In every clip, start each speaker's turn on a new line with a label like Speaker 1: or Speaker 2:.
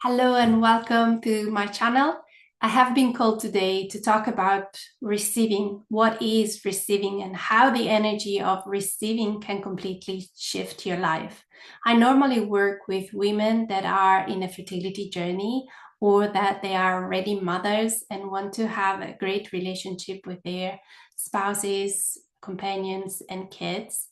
Speaker 1: Hello and welcome to my channel. I have been called today to talk about receiving, what is receiving, and how the energy of receiving can completely shift your life. I normally work with women that are in a fertility journey or that they are already mothers and want to have a great relationship with their spouses, companions, and kids.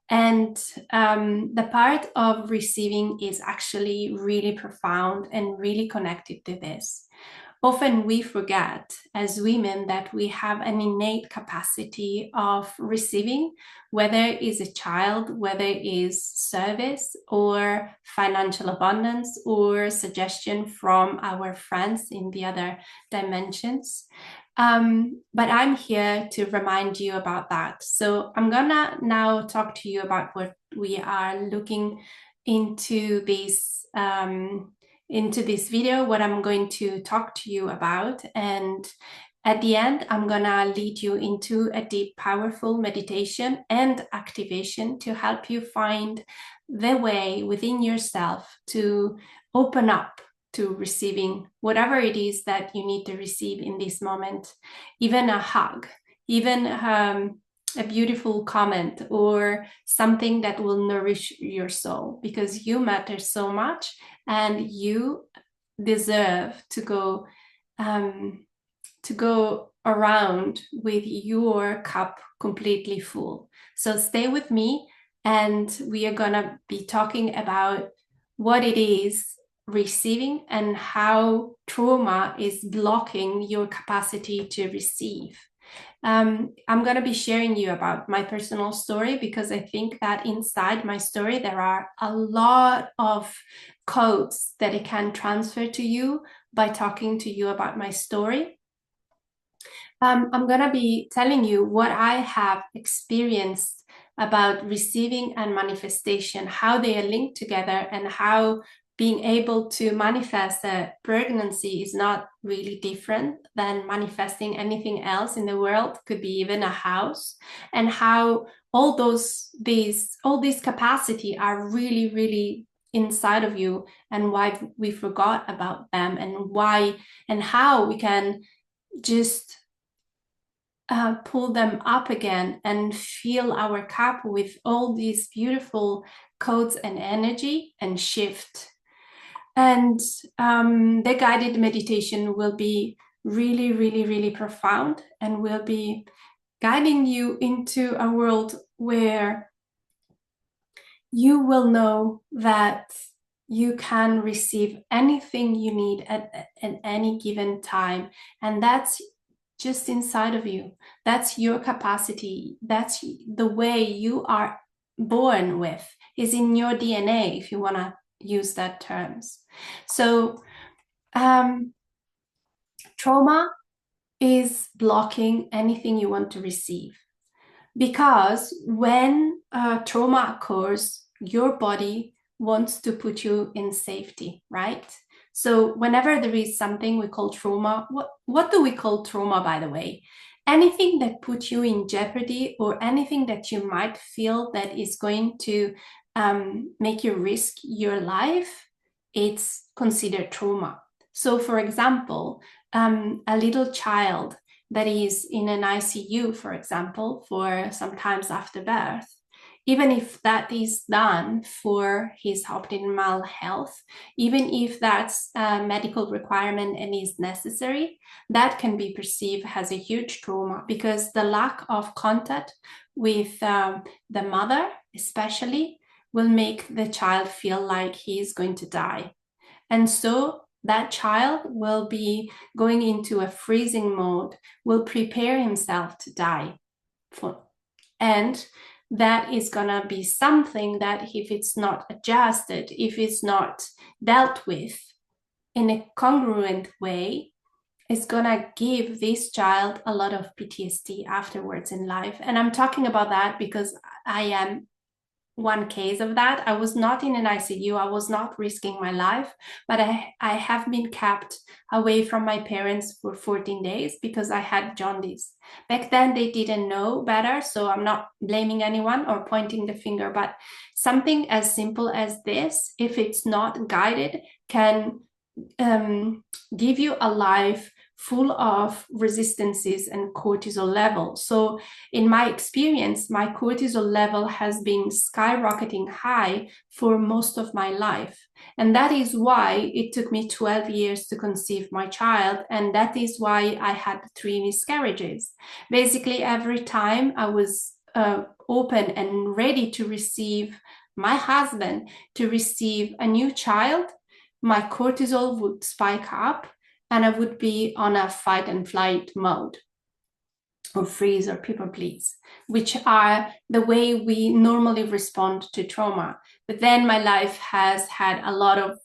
Speaker 1: And the part of receiving is actually really profound and really connected to this. Often we forget as women that we have an innate capacity of receiving, whether it is a child, whether it is service or financial abundance or suggestion from our friends in the other dimensions. But I'm here to remind you about that. So I'm gonna now talk to you about what we are looking into this video, what I'm going to talk to you about. And at the end, I'm gonna lead you into a deep, powerful meditation and activation to help you find the way within yourself to open up to receiving whatever it is that you need to receive in this moment, even a hug, even a beautiful comment or something that will nourish your soul, because you matter so much and you deserve to go around with your cup completely full. So stay with me and we are gonna be talking about what it is receiving and how trauma is blocking your capacity to receive. I'm going to be sharing you about my personal story because I think that inside my story there are a lot of codes that it can transfer to you by talking to you about my story. I'm going to be telling you what I have experienced about receiving and manifestation, how they are linked together, and how being able to manifest a pregnancy is not really different than manifesting anything else in the world, could be even a house, and how all these capacity are really, really inside of you, and why we forgot about them, and why and how we can just pull them up again and fill our cup with all these beautiful codes and energy and shift. And the guided meditation will be really, really, really profound and will be guiding you into a world where you will know that you can receive anything you need at any given time. And that's just inside of you. That's your capacity. That's the way you are born with, is in your DNA, if you want to use that terms. So trauma is blocking anything you want to receive, because when trauma occurs, your body wants to put you in safety, right? So whenever there is something we call trauma, what do we call trauma, by the way? Anything that puts you in jeopardy or anything that you might feel that is going to make you risk your life, it's considered trauma. So for example, a little child that is in an ICU, for example, for sometimes after birth, even if that is done for his optimal health, even if that's a medical requirement and is necessary, that can be perceived as a huge trauma, because the lack of contact with the mother, especially, will make the child feel like he is going to die. And so that child will be going into a freezing mode, will prepare himself to die. And that is going to be something that if it's not adjusted, if it's not dealt with in a congruent way, it's going to give this child a lot of PTSD afterwards in life. And I'm talking about that because I am one case of that. I was not in an ICU. I was not risking my life, but I have been kept away from my parents for 14 days because I had jaundice. Back then, they didn't know better, so I'm not blaming anyone or pointing the finger, but something as simple as this, if it's not guided, can give you a life full of resistances and cortisol levels. So in my experience, my cortisol level has been skyrocketing high for most of my life. And that is why it took me 12 years to conceive my child. And that is why I had 3 miscarriages. Basically, every time I was open and ready to receive my husband, to receive a new child, my cortisol would spike up and I would be on a fight and flight mode, or freeze or people please, which are the way we normally respond to trauma. But then my life has had a lot of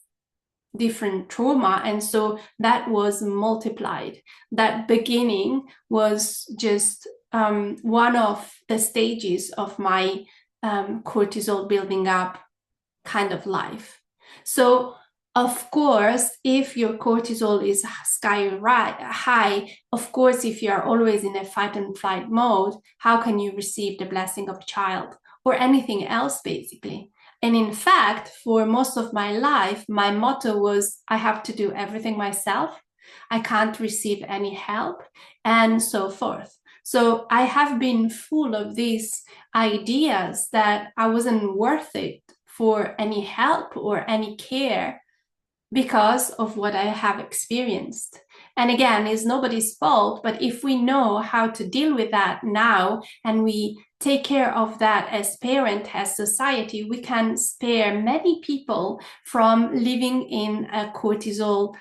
Speaker 1: different trauma, and so that was multiplied. That beginning was just one of the stages of my cortisol building up kind of life. So of course, if your cortisol is sky high, of course, if you are always in a fight and flight mode, how can you receive the blessing of a child or anything else, basically? And in fact, for most of my life, my motto was, I have to do everything myself. I can't receive any help, and so forth. So I have been full of these ideas that I wasn't worth it for any help or any care because of what I have experienced. And again, it's nobody's fault, but if we know how to deal with that now and we take care of that as parent, as society, we can spare many people from living in a cortisol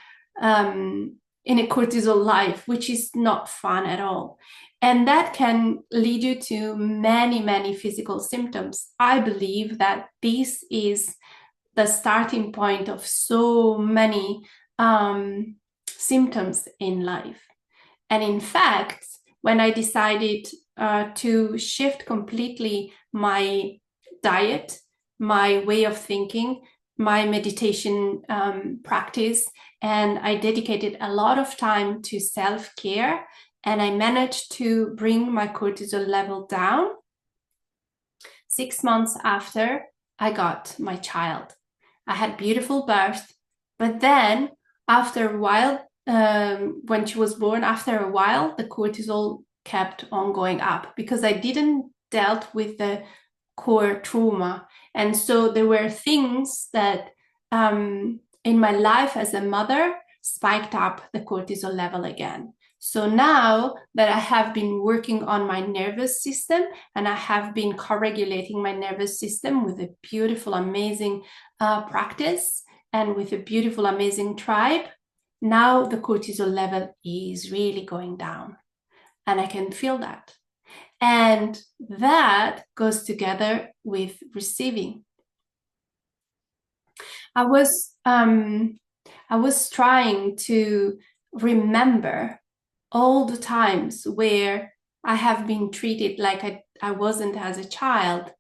Speaker 1: life, which is not fun at all. And that can lead you to many, many physical symptoms. I believe that this is the starting point of so many symptoms in life. And in fact, when I decided to shift completely my diet, my way of thinking, my meditation practice, and I dedicated a lot of time to self-care, and I managed to bring my cortisol level down. 6 months after, I got my child. I had beautiful birth, but then after a while, when she was born, after a while, the cortisol kept on going up because I didn't dealt with the core trauma. And so there were things that in my life as a mother spiked up the cortisol level again. So now that I have been working on my nervous system and I have been co-regulating my nervous system with a beautiful, amazing practice and with a beautiful, amazing tribe, now the cortisol level is really going down and I can feel that. And that goes together with receiving. I was trying to remember all the times where I have been treated like I wasn't as a child.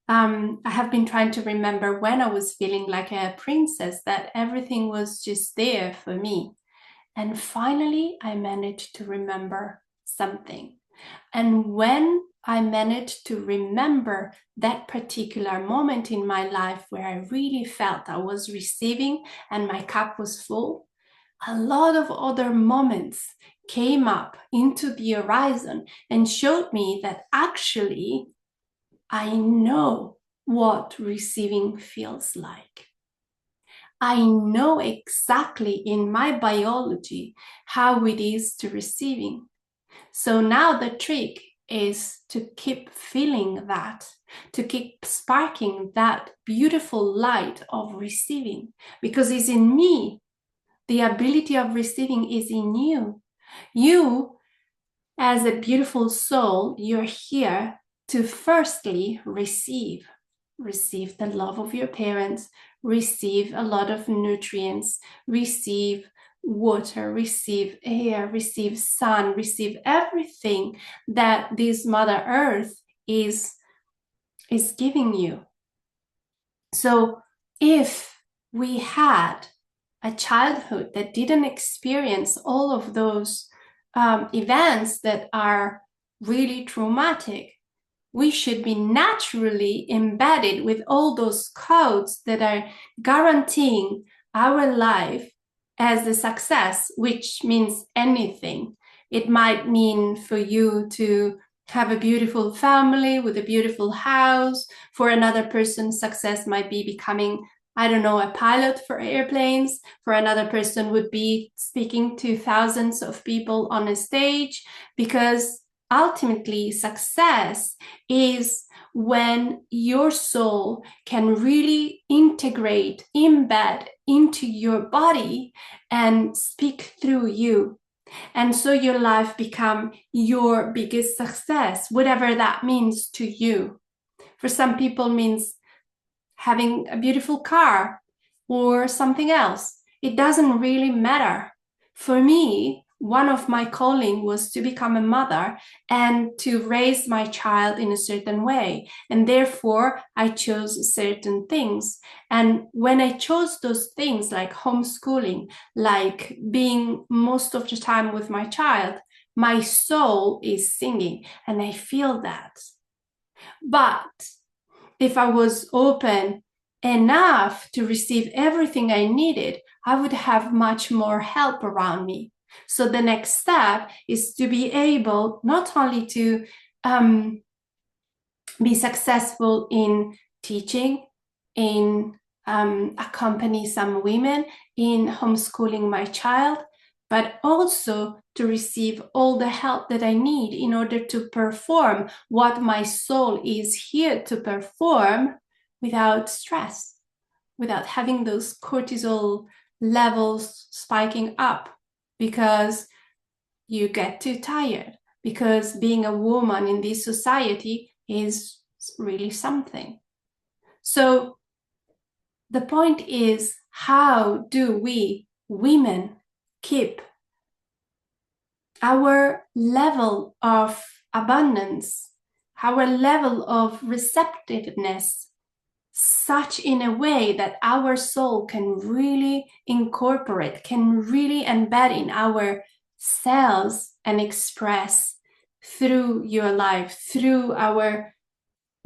Speaker 1: I have been trying to remember when I was feeling like a princess, that everything was just there for me. And finally, I managed to remember something. And when I managed to remember that particular moment in my life where I really felt I was receiving and my cup was full, a lot of other moments came up into the horizon and showed me that actually I know what receiving feels like. I know exactly in my biology how it is to receiving. So now the trick is to keep feeling that, to keep sparking that beautiful light of receiving, because it's in me. The ability of receiving is in you. You, as a beautiful soul, you're here to firstly receive the love of your parents, receive a lot of nutrients, receive water, receive air, receive sun, receive everything that this Mother Earth is giving you. So if we had a childhood that didn't experience all of those events that are really traumatic, we should be naturally embedded with all those codes that are guaranteeing our life as the success, which means anything. It might mean for you to have a beautiful family with a beautiful house. For another person, success might be becoming, I don't know, a pilot for airplanes. For another person would be speaking to thousands of people on a stage, because ultimately success is when your soul can really integrate, embed into your body and speak through you. And so your life become your biggest success, whatever that means to you. For some people means having a beautiful car or something else. It doesn't really matter. For me, one of my calling was to become a mother and to raise my child in a certain way. And therefore, I chose certain things. And when I chose those things, like homeschooling, like being most of the time with my child, my soul is singing, and I feel that. But if I was open enough to receive everything I needed, I would have much more help around me. So the next step is to be able not only to be successful in teaching, in accompany some women, in homeschooling my child, but also to receive all the help that I need in order to perform what my soul is here to perform without stress, without having those cortisol levels spiking up because you get too tired, because being a woman in this society is really something. So the point is, how do we women keep our level of abundance, our level of receptiveness, such in a way that our soul can really incorporate, can really embed in our cells and express through your life, through our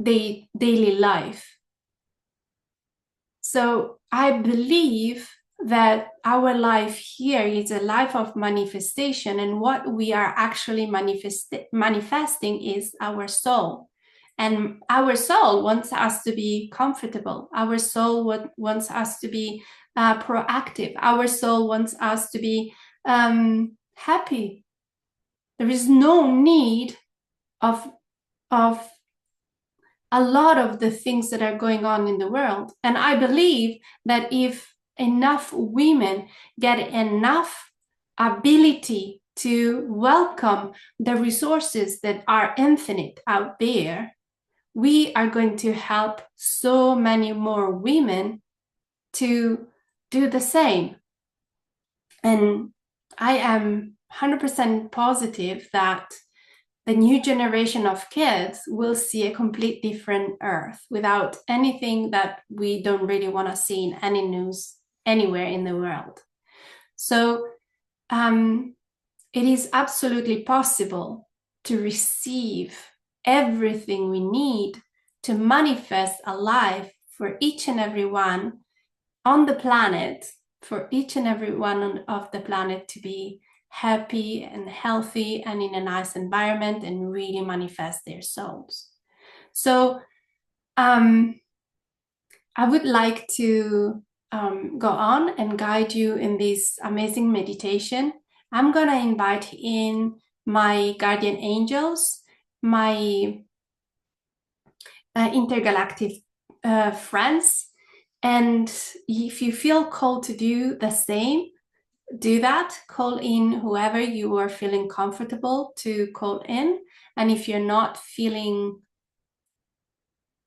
Speaker 1: daily life. So I believe that our life here is a life of manifestation, and what we are actually manifesting is our soul. And our soul wants us to be comfortable. Our soul wants us to be proactive. Our soul wants us to be happy. There is no need of a lot of the things that are going on in the world. And I believe that if enough women get enough ability to welcome the resources that are infinite out there, we are going to help so many more women to do the same. And I am 100% positive that the new generation of kids will see a complete different earth without anything that we don't really want to see in any news anywhere in the world. So it is absolutely possible to receive everything we need to manifest a life for each and every one on the planet, for each and every one of the planet to be happy and healthy and in a nice environment and really manifest their souls. So I would like to go on and guide you in this amazing meditation. I'm going to invite in my guardian angels, my intergalactic friends. And if you feel called to do the same, do that. Call in whoever you are feeling comfortable to call in. And if you're not feeling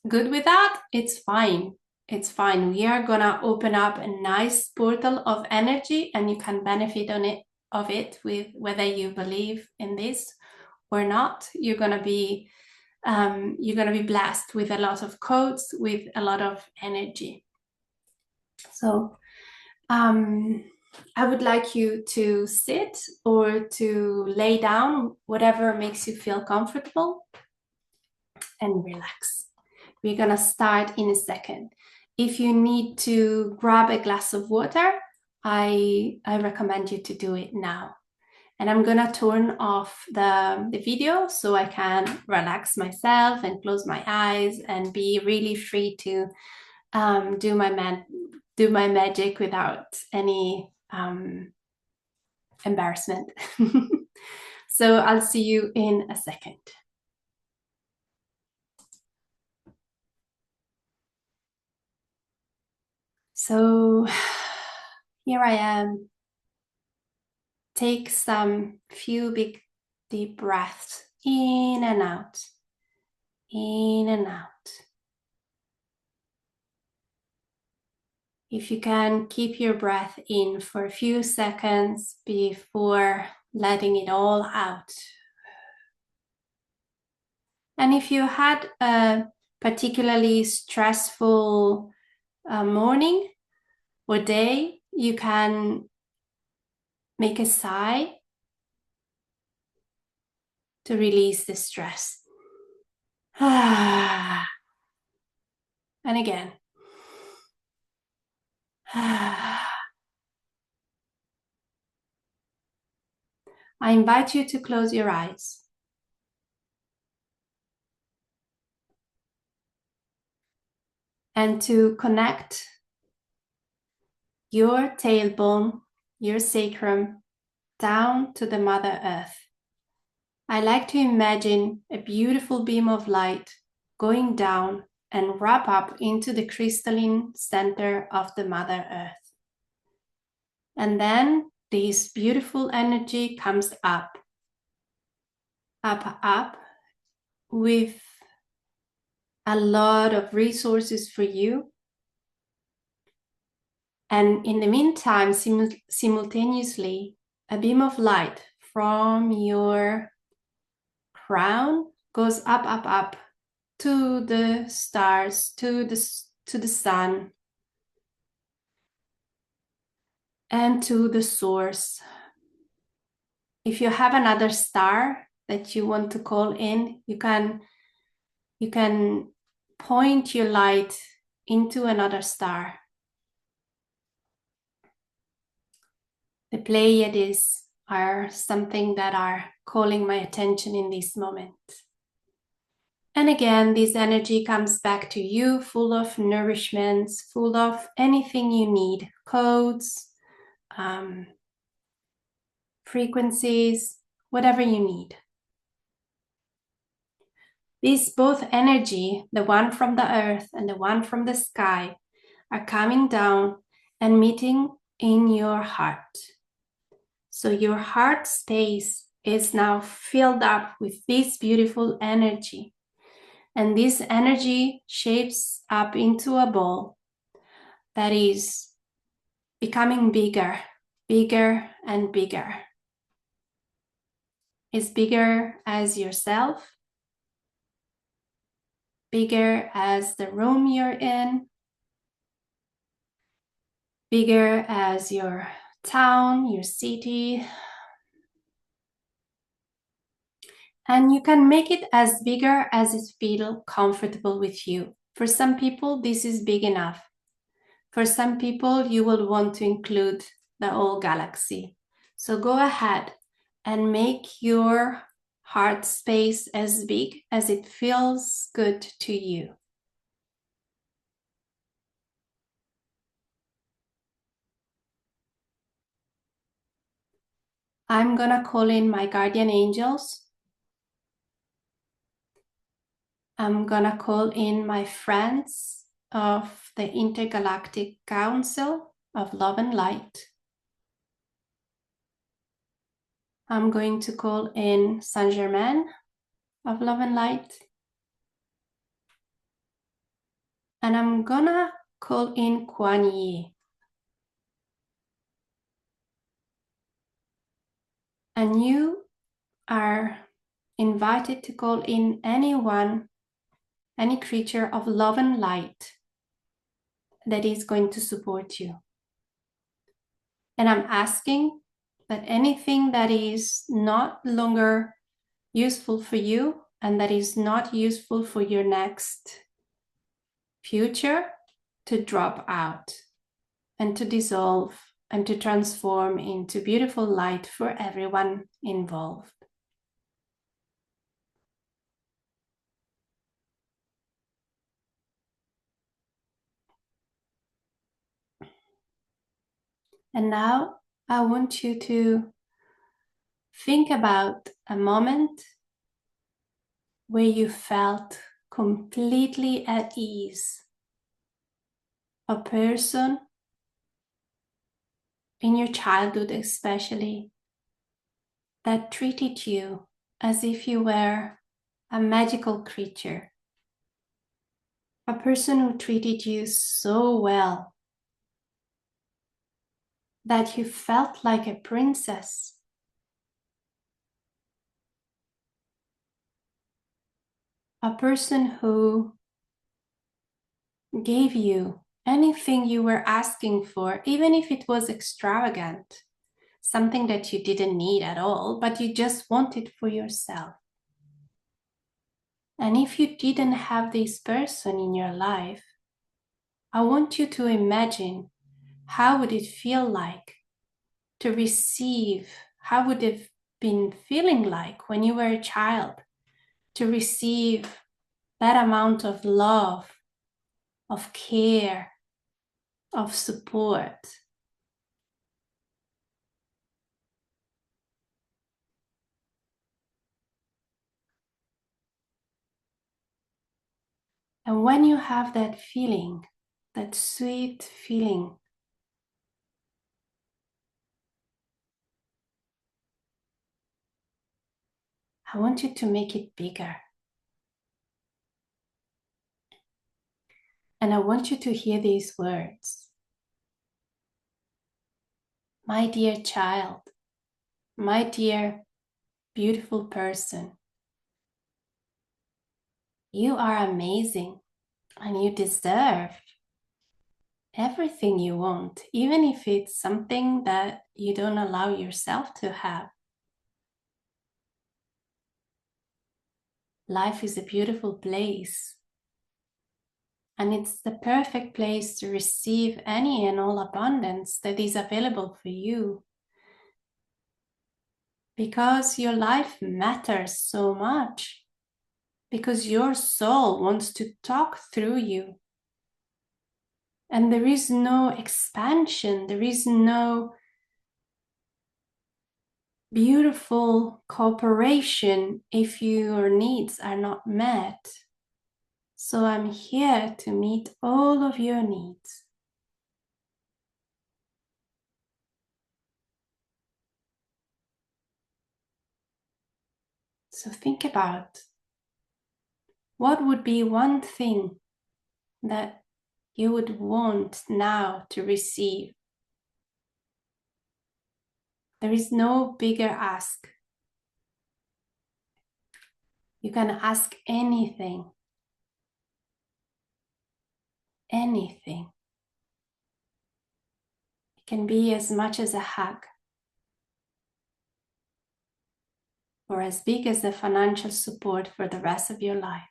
Speaker 1: good with that, it's fine. It's fine. We are gonna open up a nice portal of energy, and you can benefit of it with whether you believe in this or not. You're gonna be blessed with a lot of codes, with a lot of energy. So I would like you to sit or to lay down, whatever makes you feel comfortable, and relax. We're gonna start in a second. If you need to grab a glass of water, I recommend you to do it now. And I'm gonna turn off the video so I can relax myself and close my eyes and be really free to do my magic without any embarrassment. So I'll see you in a second. So here I am. Take some few big deep breaths in and out, in and out. If you can, keep your breath in for a few seconds before letting it all out. And if you had a particularly stressful morning or day, you can make a sigh to release the stress. And again. I invite you to close your eyes. And to connect your tailbone, your sacrum, down to the Mother Earth. I like to imagine a beautiful beam of light going down and wrap up into the crystalline center of the Mother Earth. And then this beautiful energy comes up, up, up, with a lot of resources for you. And in the meantime, simultaneously, a beam of light from your crown goes up, up, up to the stars, to the sun, and to the source. If you have another star that you want to call in, you can point your light into another star. The Pleiades are something that are calling my attention in this moment. And again, this energy comes back to you full of nourishments, full of anything you need, codes, frequencies, whatever you need. These both energy, the one from the earth and the one from the sky, are coming down and meeting in your heart. So your heart space is now filled up with this beautiful energy. And this energy shapes up into a ball that is becoming bigger, bigger and bigger. It's bigger as yourself, bigger as the room you're in, bigger as your town, your city. And you can make it as bigger as it feels comfortable with you. For some people, this is big enough. For some people, you will want to include the whole galaxy. So go ahead and make your heart space as big as it feels good to you. I'm gonna call in my guardian angels. I'm gonna call in my friends of the Intergalactic Council of Love and Light. I'm going to call in Saint Germain of Love and Light. And I'm gonna call in Kuan Yi. And you are invited to call in anyone, any creature of love and light that is going to support you. And I'm asking that anything that is not longer useful for you and that is not useful for your next future to drop out and to dissolve and to transform into beautiful light for everyone involved. And now I want you to think about a moment where you felt completely at ease. A person in your childhood especially that treated you as if you were a magical creature. A person who treated you so well that you felt like a princess. A person who gave you anything you were asking for, even if it was extravagant, something that you didn't need at all, but you just wanted for yourself. And if you didn't have this person in your life, I want you to imagine how would it feel like to receive, how would it have been feeling like when you were a child to receive that amount of love, of care, of support. And when you have that feeling, that sweet feeling, I want you to make it bigger. And I want you to hear these words. My dear child, my dear beautiful person, you are amazing and you deserve everything you want, even if it's something that you don't allow yourself to have. Life is a beautiful place, and it's the perfect place to receive any and all abundance that is available for you. Because your life matters so much, because your soul wants to talk through you. And there is no expansion, there is no beautiful cooperation if your needs are not met. So I'm here to meet all of your needs. So think about what would be one thing that you would want now to receive. There is no bigger ask. You can ask anything. Anything. It can be as much as a hug, or as big as the financial support for the rest of your life.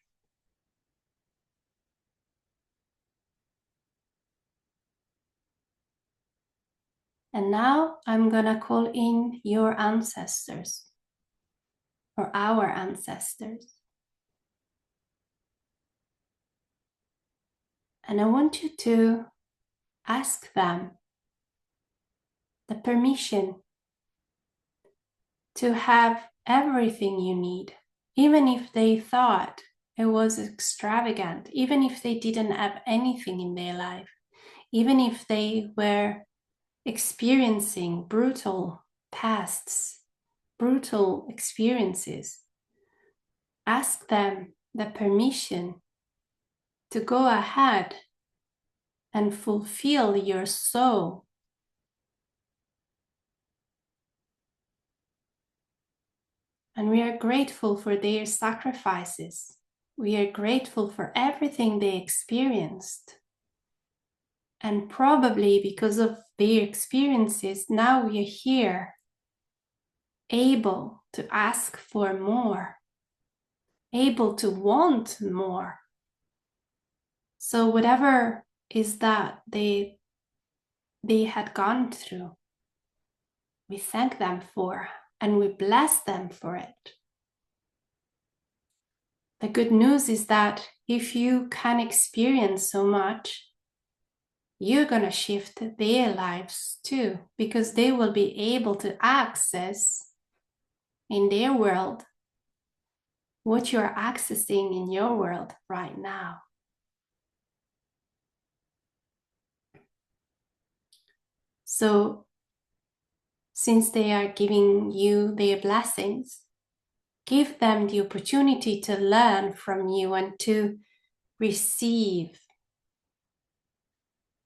Speaker 1: And now I'm gonna call in your ancestors, or our ancestors. And I want you to ask them the permission to have everything you need, even if they thought it was extravagant, even if they didn't have anything in their life, even if they were experiencing brutal pasts, brutal experiences. Ask them the permission to go ahead and fulfill your soul. And we are grateful for their sacrifices. We are grateful for everything they experienced. And probably because of their experiences, now we are here, able to ask for more, able to want more. So whatever is that they they had gone through. We thank them for, and we bless them for it. The good news is that if you can experience so much, you're going to shift their lives too, because they will be able to access in their world what you're accessing in your world right now. So, since they are giving you their blessings, give them the opportunity to learn from you and to receive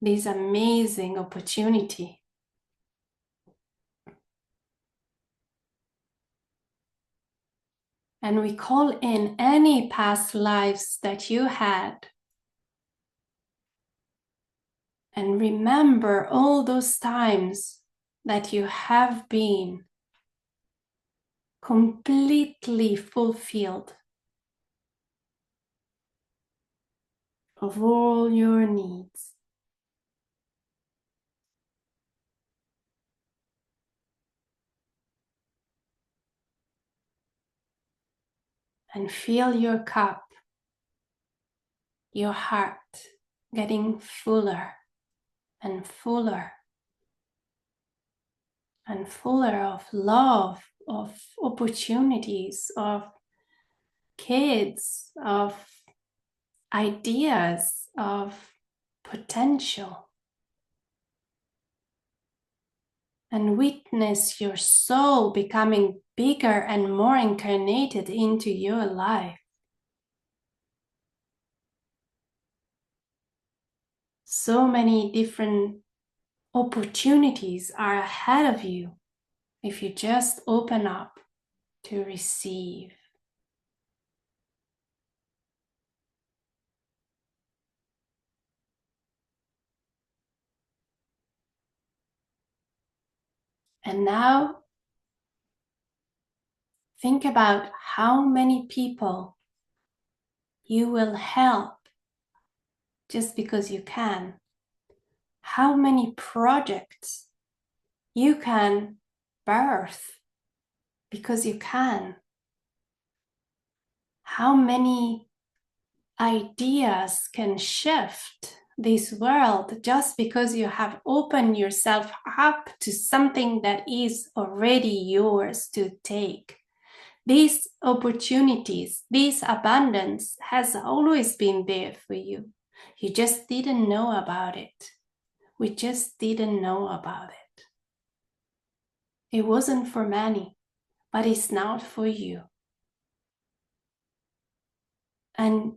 Speaker 1: this amazing opportunity. And we call in any past lives that you had. And remember all those times that you have been completely fulfilled of all your needs. And feel your cup, your heart getting fuller and fuller and fuller of love, of opportunities, of kids, of ideas, of potential. And witness your soul becoming bigger and more incarnated into your life. So many different opportunities are ahead of you if you just open up to receive. And now think about how many people you will help just because you can. How many projects you can birth because you can. How many ideas can shift this world just because you have opened yourself up to something that is already yours to take. These opportunities, this abundance has always been there for you. You just didn't know about it. We just didn't know about it. It wasn't for many, but it's not for you. And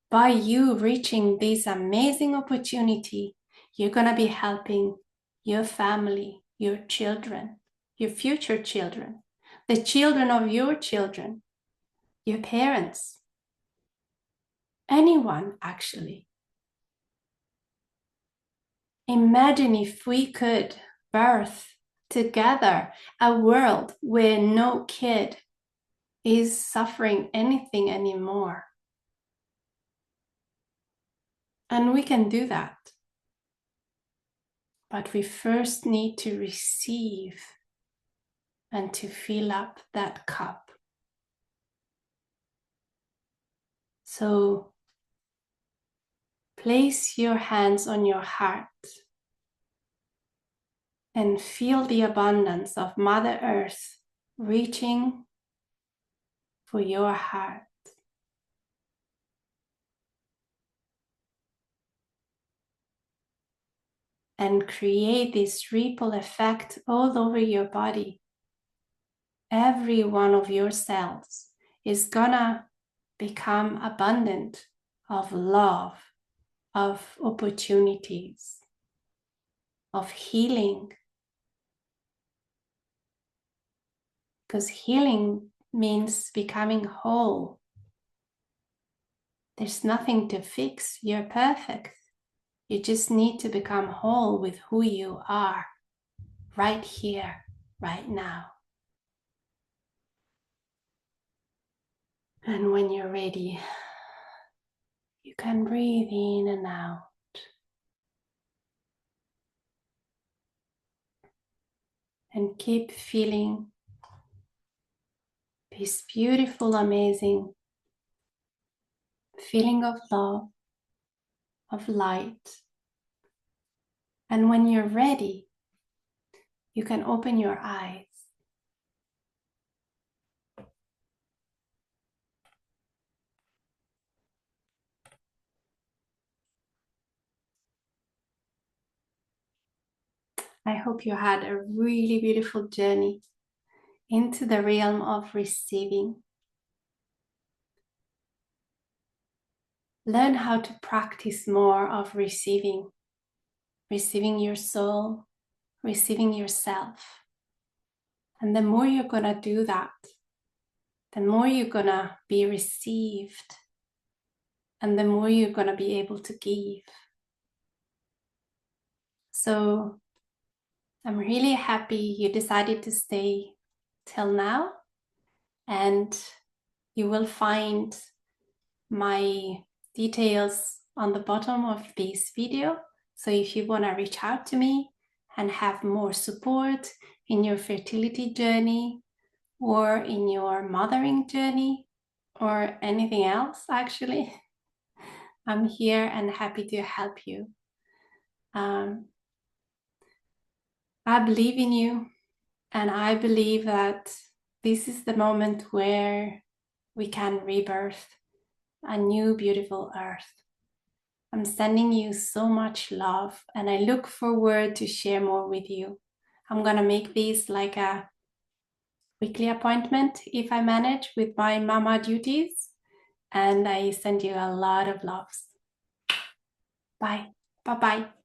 Speaker 1: by you reaching this amazing opportunity, you're going to be helping your family, your children, your future children, the children of your children, your parents, anyone actually. Imagine if we could birth together a world where no kid is suffering anything anymore. And we can do that. But we first need to receive and to fill up that cup. So place your hands on your heart and feel the abundance of Mother Earth reaching for your heart. And create this ripple effect all over your body. Every one of your cells is gonna become abundant of love, of opportunities, of healing. Because healing means becoming whole. There's nothing to fix. You're perfect. You just need to become whole with who you are right here, right now. And when you're ready, you can breathe in and out. and keep feeling this beautiful, amazing feeling of love, of light. And when you're ready, you can open your eyes. I hope you had a really beautiful journey into the realm of receiving. Learn how to practice more of receiving, receiving your soul, receiving yourself. And the more you're gonna do that, the more you're gonna be received, and the more you're gonna be able to give. So I'm really happy you decided to stay till now, and you will find my details on the bottom of this video. So if you want to reach out to me and have more support in your fertility journey or in your mothering journey or anything else, actually, I'm here and happy to help you. I believe in you, and I believe that this is the moment where we can rebirth a new beautiful earth. I'm sending you so much love, and I look forward to share more with you. I'm gonna make this like a weekly appointment if I manage with my mama duties, and I send you a lot of loves. Bye. Bye-bye.